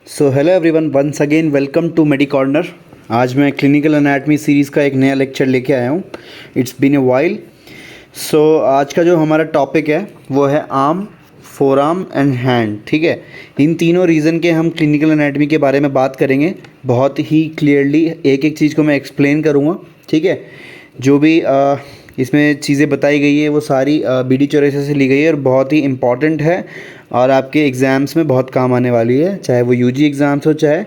So hello everyone, once again welcome to Medi Corner. आज मैं clinical anatomy series का एक नया लेक्चर लेके आया हूँ। It's been a while. So आज का जो हमारा टॉपिक है वो है arm, forearm and hand. ठीक है, इन तीनों रीज़न के हम क्लिनिकल एनाटमी के बारे में बात करेंगे बहुत ही क्लियरली। एक एक चीज़ को मैं एक्सप्लेन करूँगा। ठीक है, जो भी इसमें चीज़ें बताई गई है वो सारी BD 84 से ली गई है और बहुत ही इम्पॉर्टेंट है और आपके एग्ज़ाम्स में बहुत काम आने वाली है, चाहे वो UG एग्ज़ाम्स हो चाहे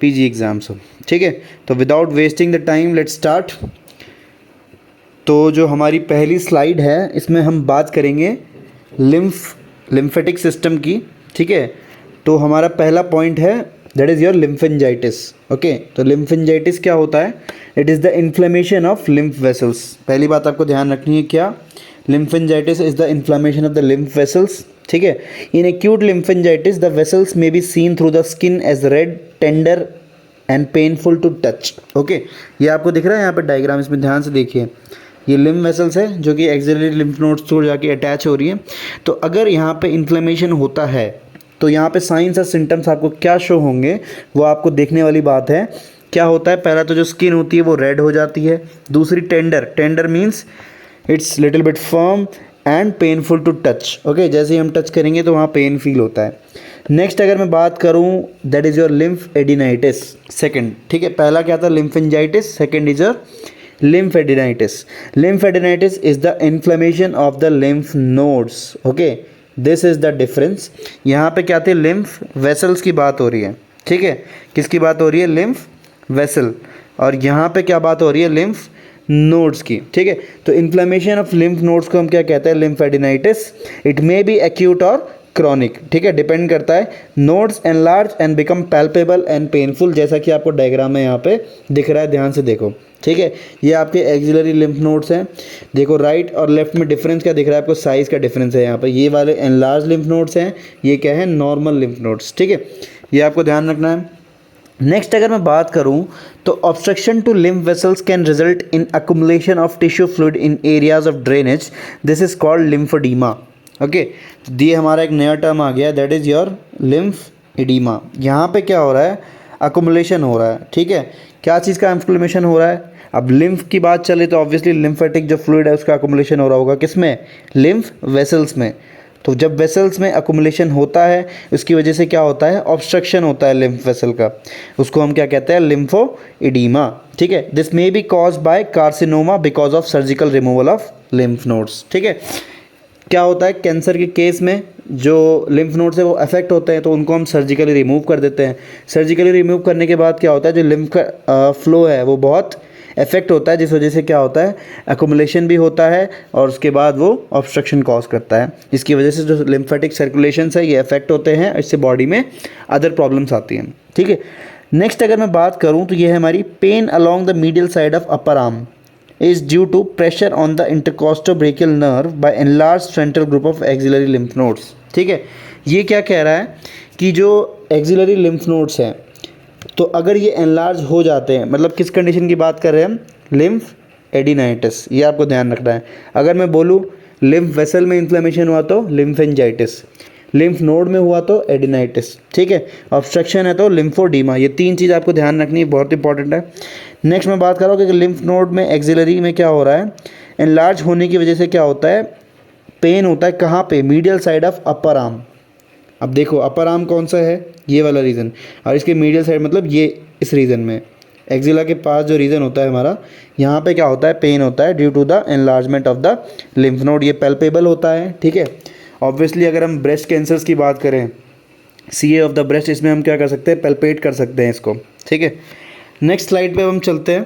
PG एग्ज़ाम्स हो। ठीक है, तो without wasting the time let's start. तो जो हमारी पहली स्लाइड है इसमें हम बात करेंगे लिम्फेटिक सिस्टम की। ठीक है, तो हमारा पहला पॉइंट है that is your lymphangitis. Okay, तो लिम्फेंजाइटिस क्या होता है? It is the inflammation of lymph vessels. पहली बात आपको ध्यान रखनी है, क्या? Lymphangitis is the inflammation of the lymph vessels. ठीक है, in acute lymphangitis the vessels may be seen through the skin as red, tender and painful to touch. Okay, ये आपको दिख रहा है यहाँ पर डायग्राम, इसमें ध्यान से देखिए। ये लिम्फ वेसल्स है जो कि एक्सिलरी लिम्फ नोड्स को जाके अटैच हो रही है। तो अगर यहाँ पे इन्फ्लेमेशन होता है तो यहाँ पे साइंस और सिम्टम्स आपको क्या शो होंगे वो आपको देखने वाली बात है। क्या होता है? पहला तो जो स्किन होती है वो रेड हो जाती है। दूसरी tender means it's little bit firm and painful to touch. Okay, जैसे ही हम टच करेंगे तो वहाँ पेन फील होता है। नेक्स्ट अगर मैं बात करूँ that is your lymphadenitis second. ठीक है, पहला क्या था? Lymphangitis. Second is your lymphadenitis. Lymphadenitis is the inflammation of the lymph nodes. Okay, this is the difference. यहाँ पे क्या थे? lymph vessels की बात हो रही है। ठीक है, किसकी बात हो रही है? lymph vessel। और यहाँ पे क्या बात हो रही है? lymph nodes की। ठीक है, तो inflammation of lymph nodes को हम क्या कहते हैं? lymphadenitis. It may be acute और क्रॉनिक। ठीक है, डिपेंड करता है। Nodes enlarge and become palpable and painful, जैसा कि आपको डायग्राम में यहाँ पे दिख रहा है, ध्यान से देखो। ठीक है, ये आपके एक्सिलरी लिम्फ नोड्स हैं। देखो राइट और लेफ्ट में डिफरेंस क्या दिख रहा है आपको? साइज़ का डिफरेंस है यहाँ पे। ये वाले एनलार्ज लिम्फ नोड्स हैं, ये क्या है? Normal lymph nodes. ठीक है, ये आपको ध्यान रखना है। नेक्स्ट अगर मैं बात करूं तो obstruction to lymph vessels can result in accumulation of tissue fluid in areas of drainage. This is called lymphoedema. Okay, ये हमारा एक नया टर्म आ गया, that is your lymph oedema. यहाँ पे क्या हो रहा है? अकुमुलेशन हो रहा है। ठीक है, क्या चीज़ का अकुमुलेशन हो रहा है? अब लिम्फ की बात चले तो ऑब्वियसली लिम्फेटिक जो फ्लूइड है उसका अकुमुलेशन हो रहा होगा, किसमें? लिम्फ वेसल्स में। तो जब वेसल्स में अकुमुलेशन होता है उसकी वजह से क्या होता है? ऑब्स्ट्रक्शन होता है लिम्फ वेसल का, उसको हम क्या कहते हैं? Lymphoedema. ठीक है, this may be cause by carcinoma because of surgical removal of lymph nodes. ठीक है, क्या होता है? कैंसर के केस में जो लिम्फ नोड्स है वो अफेक्ट होते हैं तो उनको हम सर्जिकली रिमूव कर देते हैं। सर्जिकली रिमूव करने के बाद क्या होता है? जो लिम्फ का फ्लो है वो बहुत इफेक्ट होता है, जिस वजह से क्या होता है? अकुमुलेशन भी होता है और उसके बाद वो ऑब्स्ट्रक्शन कॉज करता है। इसकी वजह से जो लिम्फेटिक सर्कुलेशन है ये अफेक्ट होते हैं, इससे बॉडी में अदर प्रॉब्लम्स आती हैं। ठीक है, नेक्स्ट अगर मैं बात करूँ तो ये है हमारी pain along the medial side of upper arm is due to pressure on the intercostobrachial nerve by enlarged frontal group of axillary lymph nodes. ठीक है, ये क्या कह रहा है कि जो एक्सिलरी लिम्फ नोड्स हैं तो अगर ये एनलार्ज हो जाते हैं, मतलब किस कंडीशन की बात कर रहे हैं हम? लिम्फ एडिनाइटिस। ये आपको ध्यान रखना है। अगर मैं बोलूँ लिम्फ वेसल में इन्फ्लेमेशन हुआ तो लिम्फेंजाइटिस, लिम्फ नोड में हुआ तो एडिनाइटिस। ठीक है, ऑब्स्ट्रक्शन है तो लिम्फोडीमा। ये तीन चीज़ आपको ध्यान रखनी है, बहुत इंपॉर्टेंट है। नेक्स्ट मैं बात कर रहा हूँ कि लिम्फ नोड में एक्सिलरी में क्या हो रहा है? एनलार्ज होने की वजह से क्या होता है? पेन होता है। कहाँ पे? Medial side of upper arm. अब देखो अपर आर्म कौन सा है? ये वाला रीजन, और इसके मीडियल साइड मतलब ये इस रीजन में एक्सिला के पास जो रीजन होता है हमारा, यहाँ पे क्या होता है? पेन होता है due to the enlargement of the lymph node. ये पैल्पेबल होता है। ठीक है, ऑब्वियसली अगर हम ब्रेस्ट कैंसर्स की बात करें, CA ऑफ द ब्रेस्ट, इसमें हम क्या कर सकते हैं? पैल्पेट कर सकते हैं इसको। ठीक है, नेक्स्ट स्लाइड पे हम चलते हैं।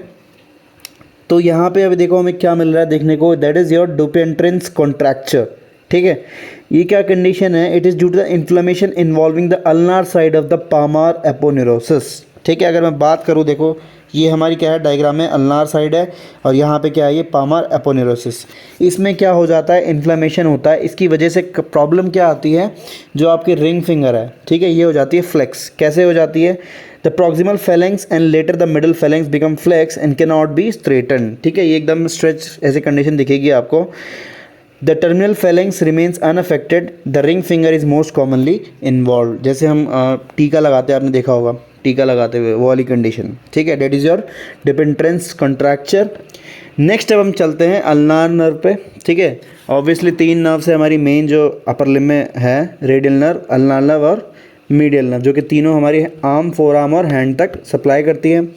तो यहाँ पे अभी देखो हमें क्या मिल रहा है देखने को, that is your Dupuytren's contracture. ठीक है, ये क्या कंडीशन है? It is due to the inflammation involving the ulnar side of the palmar aponeurosis. ठीक है, अगर मैं बात करूँ, देखो ये हमारी क्या है? डायग्राम में अल्नार साइड है और यहाँ पे क्या है? ये पामार एपोनेरोसिस। इसमें क्या हो जाता है? इन्फ्लेमेशन होता है। इसकी वजह से प्रॉब्लम क्या आती है? जो आपकी रिंग फिंगर है, ठीक है, ये हो जाती है फ्लेक्स। कैसे हो जाती है? The proximal phalanx and later the middle phalanx become flex and can not be straighten. ठीक है, ये एकदम स्ट्रेच ऐसी कंडीशन दिखेगी आपको। The terminal phalanx remains unaffected, the ring finger is most commonly involve. जैसे हम टीका लगाते हैं, आपने देखा होगा टीका लगाते हुए वो वाली कंडीशन, ठीक है। That is your dependence contracture. Next अब हम चलते हैं अल्नार नर्व पे, ठीक है। ऑब्वियसली 3 नर्व से हमारी मेन जो अपर लिम्ब में है, रेडियल नर्व, अल्नार नर्व और मीडियल नर्व, जो कि तीनों हमारी आर्म, फोर आर्म और हैंड तक सप्लाई करती हैं।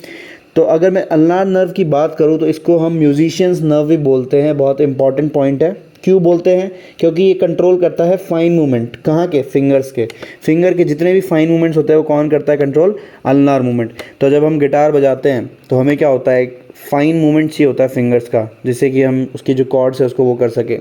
तो अगर मैं अल्नार नर्व की बात करूं तो इसको हम म्यूजिशियंस नर्व भी बोलते हैं। बहुत इंपॉर्टेंट पॉइंट है। क्यों बोलते हैं? क्योंकि ये कंट्रोल करता है फाइन मूवमेंट। कहाँ के? फिंगर्स के। फिंगर के जितने भी फाइन मूवमेंट्स होते हैं वो कौन करता है कंट्रोल? Ulnar movement. तो जब हम गिटार बजाते हैं तो हमें क्या होता है, फाइन मूवमेंट चाहिए होता है फिंगर्स का, जिससे कि हम उसकी जो कॉर्ड्स है उसको वो कर सके,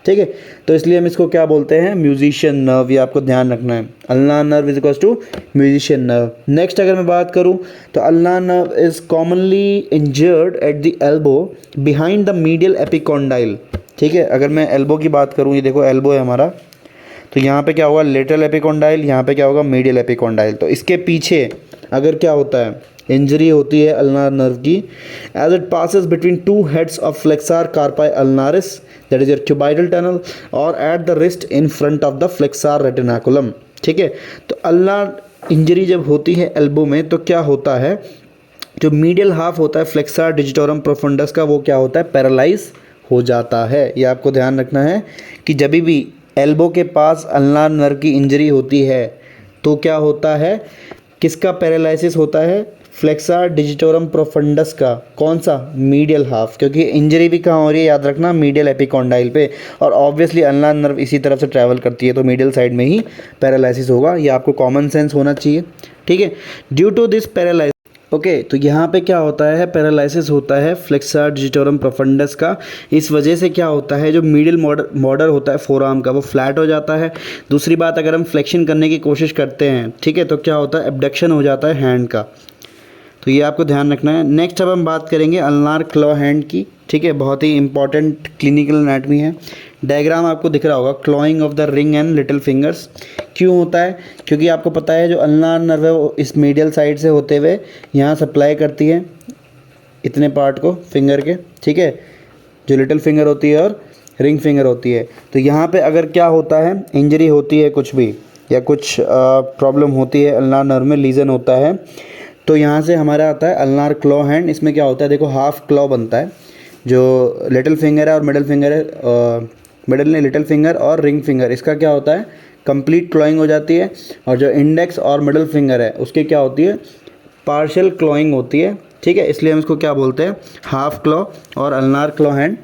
ठीक है। तो इसलिए हम इसको क्या बोलते हैं? Musician nerve. ये आपको ध्यान रखना है। Ulnar nerve is equals to musician nerve. Next अगर मैं बात करूं तो ulnar nerve is commonly injured at the elbow behind the medial epicondyle, ठीक है। अगर मैं एल्बो की बात करूं, ये देखो एल्बो है हमारा, तो यहाँ पे क्या होगा? लेटरल एपिकॉन्डाइल, यहाँ पे क्या होगा? Medial epicondyle. तो इसके पीछे अगर क्या होता है, इंजरी होती है अल्नार नर्व की, as it passes between 2 heads of flexor carpi ulnaris, that is your cubital tunnel, और at the wrist in front of the flexor retinaculum, ठीक है। तो अल्नार इंजरी जब होती है एल्बो में तो क्या होता है, जो मीडियल हाफ होता है फ्लेक्सार डिजिटोरम प्रोफंडस का, वो क्या होता है? पैरालाइज हो जाता है। ये आपको ध्यान रखना है कि जब भी एल्बो के पास अल्नार नर्व की इंजरी होती है तो क्या होता है, किसका पैरालिसिस होता है? फ्लेक्सार डिजिटोरम प्रोफंडस का। कौन सा? Medial half. क्योंकि इंजरी भी कहाँ हो रही है, याद रखना, मीडियल एपिकॉन्डाइल पे। और ऑब्वियसली अल्नार नर्व इसी तरफ से ट्रैवल करती है तो मीडियल साइड में ही पैरालिसिस होगा। ये आपको कॉमन सेंस होना चाहिए, ठीक है। Due to this paralysis, okay, तो यहाँ पे क्या होता है? पैरालिसिस होता है फ्लेक्सार डिजिटोरम प्रोफंडस का। इस वजह से क्या होता है, जो मीडियल बॉर्डर होता है फोर आर्म का, वो फ्लैट हो जाता है। दूसरी बात, अगर हम फ्लेक्शन करने की कोशिश करते हैं, ठीक है, तो क्या होता है? एब्डक्शन हो जाता है हैंड का। तो ये आपको ध्यान रखना है। नेक्स्ट अब हम बात करेंगे अल्नार क्लॉ हैंड की, ठीक है। बहुत ही इंपॉर्टेंट क्लिनिकल एनाटमी है। डायग्राम आपको दिख रहा होगा, clawing of the ring and little fingers. क्यों होता है? क्योंकि आपको पता है जो अल्नार नर्व है वो इस मीडियल साइड से होते हुए यहाँ सप्लाई करती है इतने पार्ट को फिंगर के, ठीक है, जो लिटिल फिंगर होती है और रिंग फिंगर होती है। तो यहाँ पे अगर क्या होता है, इंजरी होती है कुछ भी, या कुछ प्रॉब्लम होती है अल्नार नर्व में, लीजन होता है, तो यहाँ से हमारा आता है अल्नार क्लॉ हैंड। इसमें क्या होता है, देखो हाफ क्लॉ बनता है, जो लिटिल फिंगर है और मिडिल फिंगर है, मिडिल ने लिटिल फिंगर और रिंग फिंगर, इसका क्या होता है? कंप्लीट क्लॉइंग हो जाती है। और जो इंडेक्स और मिडिल फिंगर है उसकी क्या होती है? पार्शियल क्लॉइंग होती है, ठीक है। इसलिए हम इसको क्या बोलते हैं? हाफ क्लॉ और अल्नार क्लॉ हैंड।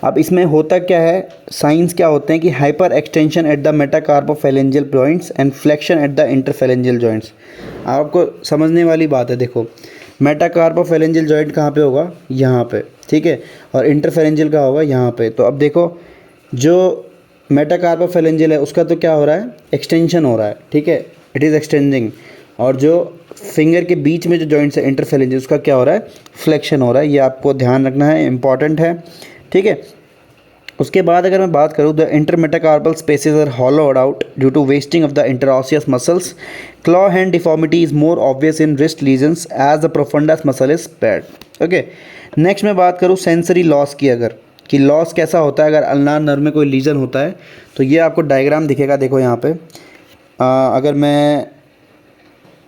अब इसमें होता क्या है, साइंस क्या होते हैं कि hyper extension at the metacarpophalangeal joints and flexion at the interphalangeal joints. आपको समझने वाली बात है, देखो मेटाकार्पोफेलेंजियल जॉइंट कहाँ पे होगा? यहाँ पे, ठीक है, और इंटरफेरेंजियल का होगा यहाँ पे। तो अब देखो जो मेटाकार्पोफेलेंजियल है उसका तो क्या हो रहा है? एक्सटेंशन हो रहा है, ठीक है, इट इज़ एक्सटेंडिंग। और जो फिंगर के बीच में जो जॉइंट्स है इंटरफेरेंजियल, उसका क्या हो रहा है? फ्लेक्शन हो रहा है। ये आपको ध्यान रखना है, इंपॉर्टेंट है, ठीक है। उसके बाद अगर मैं बात करूँ, the intermetacarpal spaces are hollowed out due to wasting of the interosseous muscles. Claw hand deformity is more obvious in wrist lesions as the profundus muscle is spared, okay. Next मैं बात करूँ सेंसरी लॉस की, अगर कि loss कैसा होता है अगर अल्नार नर्व में कोई लीजन होता है, तो ये आपको डायग्राम दिखेगा, देखो यहाँ पे। अगर मैं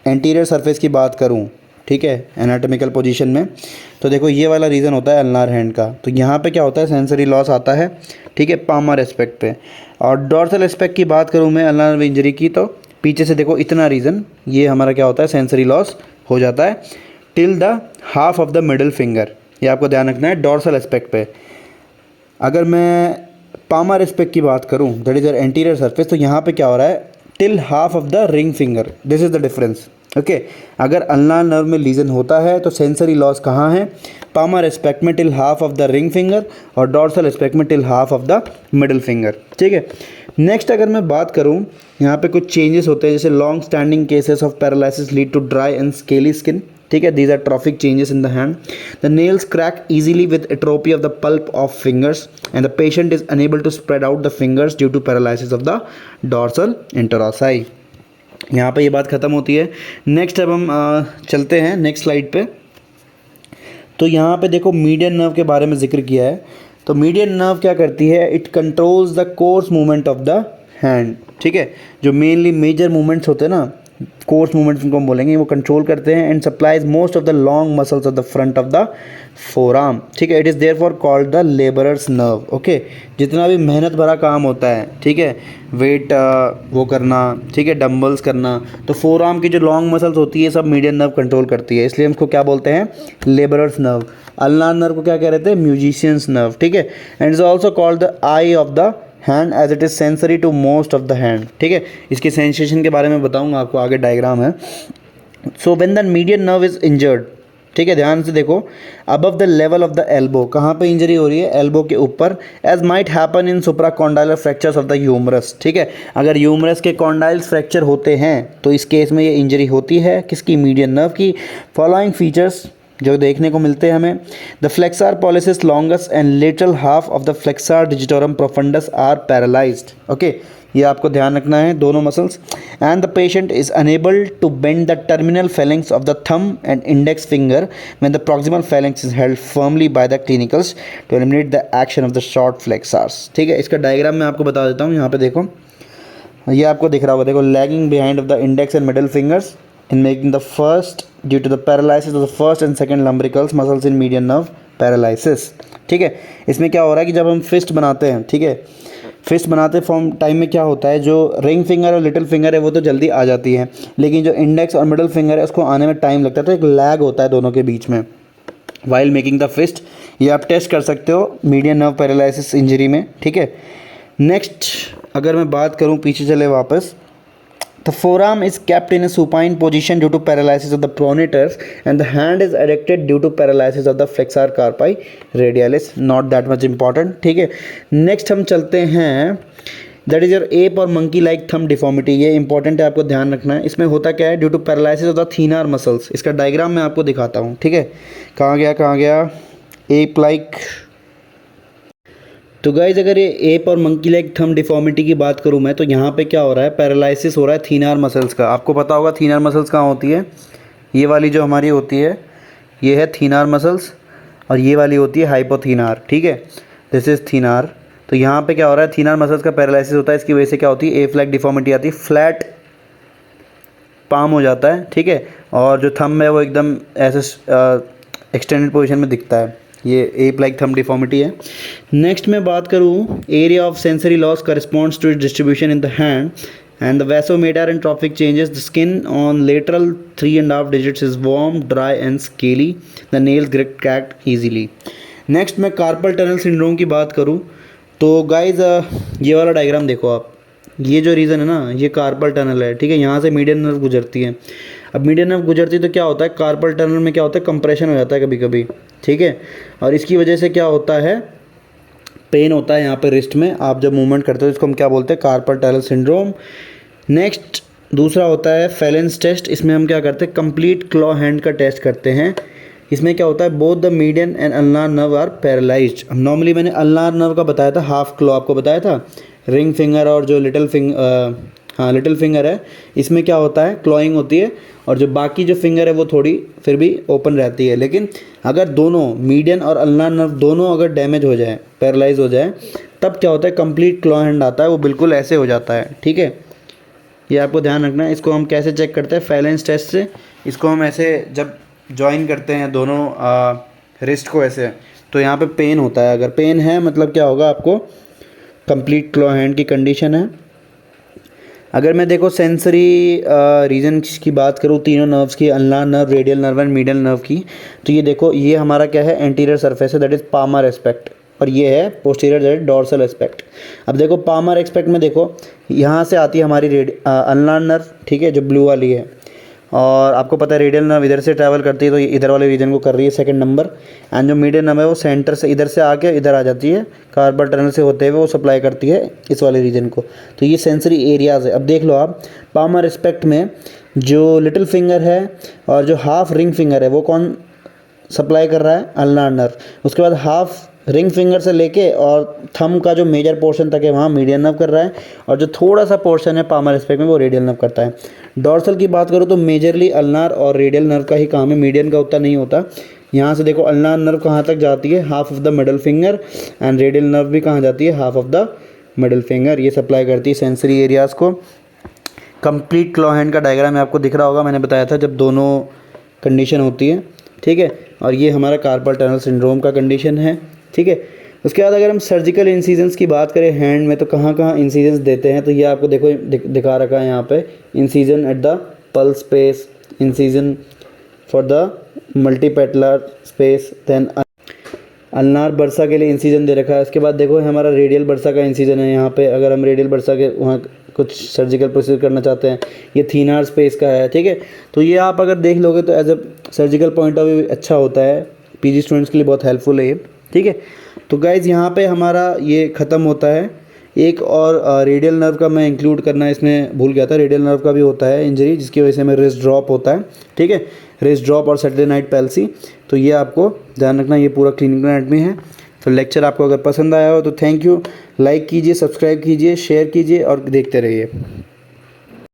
एंटीरियर सरफेस की बात करूँ, ठीक है, एनाटॉमिकल पोजीशन में, तो देखो ये वाला रीज़न होता है अल्नार हैंड का। तो यहाँ पे क्या होता है? सेंसरी लॉस आता है, ठीक है, पामर एस्पेक्ट पे। और डॉर्सल एस्पेक्ट की बात करूँ मैं अल्नार नर्व इंजरी की, तो पीछे से देखो इतना रीज़न, ये हमारा क्या होता है? सेंसरी लॉस हो जाता है till the half of the middle finger. ये आपको ध्यान रखना है डॉर्सल एस्पेक्ट पे। अगर मैं पामर एस्पेक्ट की बात करूँ, दैट इज एंटीरियर सरफेस, तो यहाँ पे क्या हो रहा है? Till half of the ring finger. This is the difference, okay. अगर अल्नार नर्व में लीजन होता है तो सेंसरी लॉस कहाँ है? पामर एस्पेक्ट में till half of the ring finger, और डॉर्सल एस्पेक्ट में till half of the middle finger, ठीक है। नेक्स्ट अगर मैं बात करूँ, यहाँ पे कुछ चेंजेस होते हैं, जैसे long standing cases of paralysis lead to dry and scaly skin, ठीक है, these are trophic changes in the hand. The nails crack easily with atrophy of the pulp of fingers and the patient is unable to spread out the fingers due to paralysis of the dorsal interossi। यहाँ पे ये बात ख़त्म होती है। Next अब हम चलते हैं नेक्स्ट स्लाइड पे। तो यहाँ पे देखो मीडियन नर्व के बारे में जिक्र किया है, तो मीडियन नर्व क्या करती है, it controls the course movement of the hand, ठीक है। जो मेनली मेजर मूवमेंट्स होते हैं ना, कोर्स मूवमेंट्स उनको हम बोलेंगे, वो कंट्रोल करते हैं and supplies most of the long muscles of the front of the forearm, ठीक है। It is therefore called the labourers nerve, okay. जितना भी मेहनत भरा काम होता है, ठीक है, वेट वो करना, ठीक है, डंबल्स करना, तो फोरआर्म की जो लॉन्ग मसल्स होती है सब मीडियन नर्व कंट्रोल करती है, इसलिए हम उसको क्या बोलते हैं, लेबरर्स नर्व। अल्नार नर्व को क्या कह रहे थे, म्यूजिशियंस नर्व, ठीक है। And is also called the eye of the hand as it is sensory to most of the hand, ठीक है। इसके सेंसेशन के बारे में बताऊंगा आपको, आगे डायग्राम है। So when the median nerve is injured, ठीक है, ध्यान से देखो, above the level of the elbow, कहाँ पे इंजरी हो रही है, एल्बो के ऊपर, as might happen in supracondylar fractures of the humerus, ठीक है। अगर ह्यूमरस के कॉन्डाइल्स फ्रैक्चर होते हैं तो इस केस में ये इंजरी होती है किसकी, मीडियन नर्व की। फॉलोइंग फीचर्स जो देखने को मिलते हैं हमें, the flexor pollicis longus and lateral half of the flexor digitorum profundus are paralysed, okay, ये आपको ध्यान रखना है, दोनों muscles. And the patient is unable to bend the terminal phalanx of the thumb and index finger when the proximal phalanx is held firmly by the clinicals to eliminate the action of the short फ्लेक्सार्स, ठीक है। इसका diagram मैं आपको बता देता हूँ, यहाँ पे देखो, ये आपको दिख रहा होगा, देखो, lagging behind of the index and middle fingers in making the first due to the paralysis of the first and second lumbricals muscles in median nerve paralysis, ठीक है। इसमें क्या हो रहा है कि जब हम फिस्ट बनाते हैं, ठीक है, फिस्ट बनाते फॉर्म टाइम में क्या होता है, जो रिंग फिंगर और लिटिल फिंगर है वो तो जल्दी आ जाती है, लेकिन जो इंडेक्स और मिडल फिंगर है उसको आने में टाइम लगता है, तो एक लैग होता है दोनों के बीच में वाइल मेकिंग द फिस्ट। ये आप टेस्ट कर सकते हो मीडियन नर्व पैरालिसिस इंजरी में, ठीक है। नेक्स्ट अगर मैं बात करूँ, पीछे चले वापस, the forearm is kept in a supine position due to paralysis of the pronators and the hand is erected due to paralysis of the flexor carpi radialis, not that much important, ठीक है। Next हम चलते हैं, that is your ape और monkey like thumb deformity, ये important है, आपको ध्यान रखना है। इसमें होता क्या है, due to paralysis of the thenar muscles, इसका डायग्राम मैं आपको दिखाता हूँ, ठीक है। कहाँ गया, एप लाइक। तो गाइज अगर ये एप और मंकी लेग थंब डिफॉर्मिटी की बात करूँ मैं, तो यहाँ पे क्या हो रहा है, पैरालिसिस हो रहा है थीनर मसल्स का। आपको पता होगा थीनर मसल्स कहाँ होती है, ये वाली जो हमारी होती है ये है थीनर मसल्स, और ये वाली होती है हाइपोथीनर, ठीक है, दिस इज़ थीनर। तो यहाँ पे क्या हो रहा है, थीनर मसल्स का पैरालिसिस होता है, इसकी वजह से क्या होती है, एप लाइक डिफॉर्मिटी आती है, फ्लैट पाम हो जाता है, ठीक है, और जो थंब है वो एकदम ऐसे एक्सटेंडेड पोजीशन में दिखता है, ये एप लाइक थंब डिफॉर्मिटी है। नेक्स्ट मैं बात करूँ, area of sensory loss corresponds to its distribution in the hand and the vasomotor and trophic changes. The skin on lateral 3.5 digits is warm, dry and scaly. The nails get cracked easily. Next मैं carpal tunnel syndrome की बात करूँ तो guys ये वाला diagram देखो आप, ये जो रीज़न है ना, ये कार्पल टनल है, ठीक है, यहाँ से मीडियन नर्व गुजरती है। अब मीडियन नर्व गुजरती है तो क्या होता है, कार्पल टनल में क्या होता है, कंप्रेशन हो जाता है कभी कभी, ठीक है, और इसकी वजह से क्या होता है, पेन होता है यहाँ पे रिस्ट में, आप जब मूवमेंट करते हो इसको हम क्या बोलते हैं, कार्पल टनल सिंड्रोम। नेक्स्ट दूसरा होता है फैलेंस टेस्ट, इसमें हम क्या करते हैं, कंप्लीट क्लॉ हैंड का टेस्ट करते हैं। इसमें क्या होता है, both the median and ulnar nerve are paralysed. Normally मैंने अल्नार नर्व का बताया था, हाफ क्लॉ आपको बताया था, रिंग फिंगर और जो लिटिल फिंगर है, इसमें क्या होता है, क्लॉइंग होती है, और जो बाकी जो फिंगर है वो थोड़ी फिर भी ओपन रहती है। लेकिन अगर दोनों मीडियन और अल्नार नर्व दोनों अगर डैमेज हो जाए, पैरालाइज हो जाए, तब क्या होता है, कंप्लीट क्लॉ हैंड आता है, वो बिल्कुल ऐसे हो जाता है, ठीक है, ये आपको ध्यान रखना है। इसको हम कैसे चेक करते हैं, फैलेंस टेस्ट से। इसको हम ऐसे जब जॉइन करते हैं दोनों रिस्ट को ऐसे, तो यहाँ पे पेन होता है, अगर पेन है मतलब क्या होगा, आपको कंप्लीट क्लॉ हैंड की कंडीशन है। अगर मैं देखो सेंसरी रीजन की बात करूँ, तीनों नर्व्स की, ulnar nerve, radial nerve and medial nerve की, तो ये देखो, ये हमारा क्या है, एंटीरियर सरफेस है, दैट इज़ पामर एस्पेक्ट, और ये है पोस्टीरियर दैट डॉर्सल एस्पेक्ट। अब देखो पामर एस्पेक्ट में देखो, यहाँ से आती है हमारी अल्नार नर्व, ठीक है, जो ब्लू वाली है, और आपको पता है रेडियल नर्व इधर से ट्रैवल करती है, तो ये इधर वाले रीजन को कर रही है सेकंड नंबर, एंड जो मीडियल नर्व है वो सेंटर से इधर से आके इधर आ जाती है, कार्पल टनल से होते हुए वो सप्लाई करती है इस वाले रीजन को। तो ये सेंसरी एरियाज़ है। अब देख लो आप, पामर एस्पेक्ट में जो लिटिल फिंगर है और जो हाफ रिंग फिंगर है वो कौन सप्लाई कर रहा है, अल्नार नर्व। उसके बाद हाफ रिंग फिंगर से लेके और थंब का जो मेजर पोर्शन तक है वहाँ मीडियन नर्व कर रहा है, और जो थोड़ा सा पोर्शन है पामर एस्पेक्ट में वो रेडियल नर्व करता है। डॉर्सल की बात करूँ तो मेजरली अल्नार और रेडियल नर्व का ही काम है, मीडियन का उतना नहीं होता। यहाँ से देखो अल्नार नर्व कहाँ तक जाती है, half of the middle finger, and radial nerve भी कहाँ जाती है, half of the middle finger. ये सप्लाई करती है सेंसरी एरियाज़ को। कंप्लीट क्लॉ हैंड का डायग्राम आपको दिख रहा होगा, मैंने बताया था जब दोनों कंडीशन होती है, ठीक है। और ये हमारा कार्पल टनल सिंड्रोम का कंडीशन है, ठीक है। उसके बाद अगर हम सर्जिकल इंसिजन्स की बात करें हैंड में, तो कहाँ कहाँ इंसिजन्स देते हैं, तो ये आपको देखो दिखा रखा है यहाँ पे, incision at the pulp space, incision for the midpalmar space, then ulnar bursa के लिए इंसिजन दे रखा है। उसके बाद देखो हमारा रेडियल बर्सा का इंसिजन है यहाँ पे, अगर हम रेडियल बर्सा के वहाँ कुछ सर्जिकल प्रोसीजर करना चाहते हैं। ये थीनार स्पेस का है, ठीक है। तो ये आप अगर देख लोगे तो as a surgical point of view अच्छा होता है, पीजी स्टूडेंट्स के लिए बहुत हेल्पफुल है ये, ठीक है। तो गाइज़ यहाँ पे हमारा ये ख़त्म होता है। एक और रेडियल नर्व का मैं इंक्लूड करना इसमें भूल गया था, रेडियल नर्व का भी होता है इंजरी, जिसकी वजह से हमें रिस्ट ड्रॉप होता है, ठीक है, रिस्ट ड्रॉप और सैटरडे नाइट पैल्सी। तो ये आपको ध्यान रखना, ये पूरा क्लिनिकल एनाटॉमी है। तो लेक्चर आपको अगर पसंद आया हो तो थैंक यू, लाइक कीजिए, सब्सक्राइब कीजिए, शेयर कीजिए और देखते रहिए।